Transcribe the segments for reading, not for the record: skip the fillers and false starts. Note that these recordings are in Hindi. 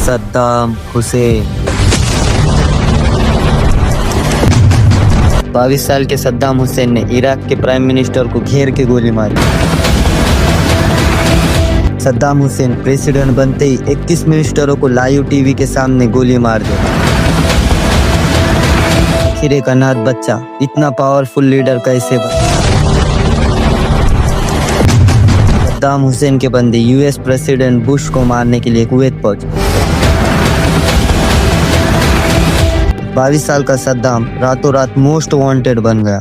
सद्दाम हुसैन। 22 साल के सद्दाम हुसैन ने इराक के प्राइम मिनिस्टर को घेर के गोली मारी। सद्दाम हुसैन प्रेसिडेंट बनते ही 21 मिनिस्टरों को लाइव टीवी के सामने गोली मार दी। आखिर एक अनाथ बच्चा इतना पावरफुल लीडर कैसे बना? सद्दाम हुसैन के बंदे यूएस प्रेसिडेंट बुश को मारने के लिए कुवैत पहुंचे। 22 साल का सद्दाम रातों रात मोस्ट वांटेड बन गया।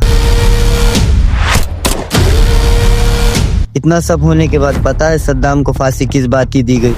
इतना सब होने के बाद पता है सद्दाम को फांसी किस बात की दी गई?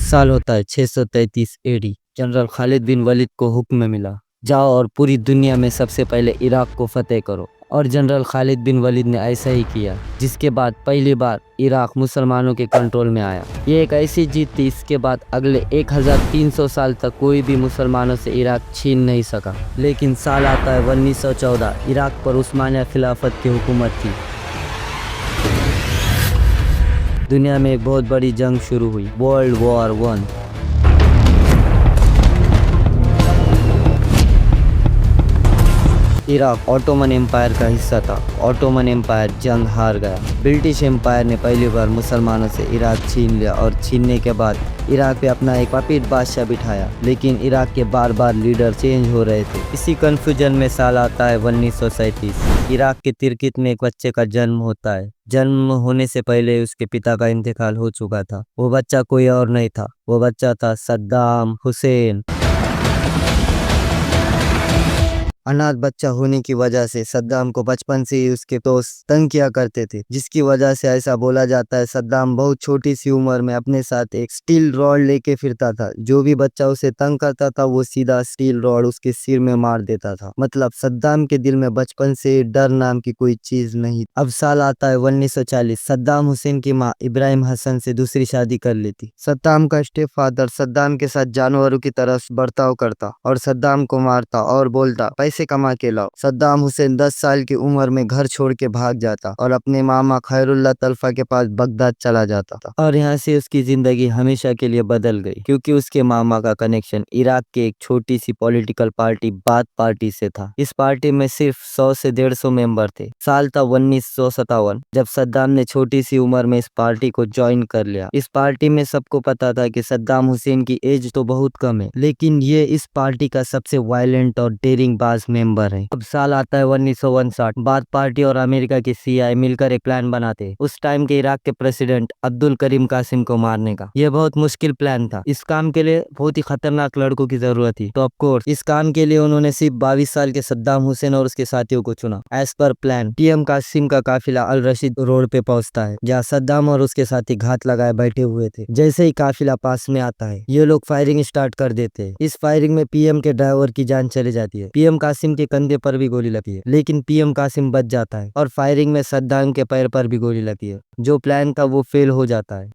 साल होता है 633 एडी। जनरल खालिद बिन वलीद को हुक्म मिला, जाओ और पूरी दुनिया में सबसे पहले इराक को फतेह करो। और जनरल खालिद बिन वलीद ने ऐसा ही किया, जिसके बाद पहली बार इराक मुसलमानों के कंट्रोल में आया। ये एक ऐसी जीत थी, इसके बाद अगले 1300 साल तक कोई भी मुसलमानों से इराक छीन नहीं सका। लेकिन साल आता है 1914, इराक पर उस्मानिया खिलाफत की हुकूमत थी। दुनिया में एक बहुत बड़ी जंग शुरू हुई, world war 1। Iraq Ottoman empire का हिस्सा था। ऑटोमन एम्पायर जंग हार गया। ब्रिटिश एम्पायर ने पहली बार मुसलमानों से इराक छीन लिया और छीनने के बाद इराक पे अपना एक पपीट बादशाह बिठाया। लेकिन इराक के बार बार लीडर चेंज हो रहे थे। इसी कंफ्यूजन में साल आता है 1937। इराक के तिरकित में एक बच्चे का जन्म होता है। जन्म होने से पहले उसके पिता का इंतकाल हो चुका था। वो बच्चा कोई और नहीं था, वो बच्चा था सद्दाम हुसैन। अनाथ बच्चा होने की वजह से सद्दाम को बचपन से ही उसके दोस्त तंग किया करते थे, जिसकी वजह से ऐसा बोला जाता है सद्दाम बहुत छोटी सी उम्र में अपने साथ एक स्टील रॉड लेके फिरता था। जो भी बच्चा उसे तंग करता था वो सीधा स्टील रॉड उसके सिर में मार देता था। मतलब सद्दाम के दिल में बचपन से डर नाम की कोई चीज नहीं। अब साल आता है 1940। सद्दाम हुसैन की माँ इब्राहिम हसन से दूसरी शादी कर लेती। सद्दाम का स्टेप फादर सद्दाम के साथ जानवरों की तरह बर्ताव करता और सद्दाम को मारता और बोलता पैसे कमा के लाओ। सद्दाम हुसैन 10 साल की उम्र में घर छोड़ के भाग जाता और अपने मामा खैरुल्लाह तलफा के पास बगदाद चला जाता था। और यहाँ से उसकी जिंदगी हमेशा के लिए बदल गई, क्योंकि उसके मामा का कनेक्शन इराक के एक छोटी सी पॉलिटिकल पार्टी बाथ पार्टी से था। इस पार्टी में सिर्फ 100 से 150 मेंबर थे। साल था 1957 जब सद्दाम ने छोटी सी उम्र में इस पार्टी को ज्वाइन कर लिया। इस पार्टी में सबको पता था कि सद्दाम हुसैन की एज तो बहुत कम है, लेकिन ये इस पार्टी का सबसे वायलेंट और डेरिंग बाज मेंबर है। अब साल आता है 1959। बाथ पार्टी और अमेरिका की सीआई मिलकर एक प्लान बनाते उस टाइम के इराक के प्रेसिडेंट अब्दुल करीम कासिम को मारने का। यह बहुत मुश्किल प्लान था। इस काम के लिए बहुत ही खतरनाक लड़कों की जरूरत थी। तो ऑफ कोर्स इस काम के लिए उन्होंने सिर्फ 22 साल के सद्दाम हुसैन और उसके साथियों को चुना। As per plan TM Qasim का काफिला अल रशीद रोड पे पहुंचता है, जहाँ सद्दाम और उसके साथी घात लगाए बैठे हुए थे। जैसे ही काफिला पास में आता है, ये लोग फायरिंग स्टार्ट कर देते हैं। इस फायरिंग में पीएम के ड्राइवर की जान चली जाती है। पीएम कासिम के कंधे पर भी गोली लगी है, लेकिन पीएम कासिम बच जाता है और फायरिंग में सद्दाम के पैर पर भी गोली लगी है। जो प्लान था वो फेल हो जाता है।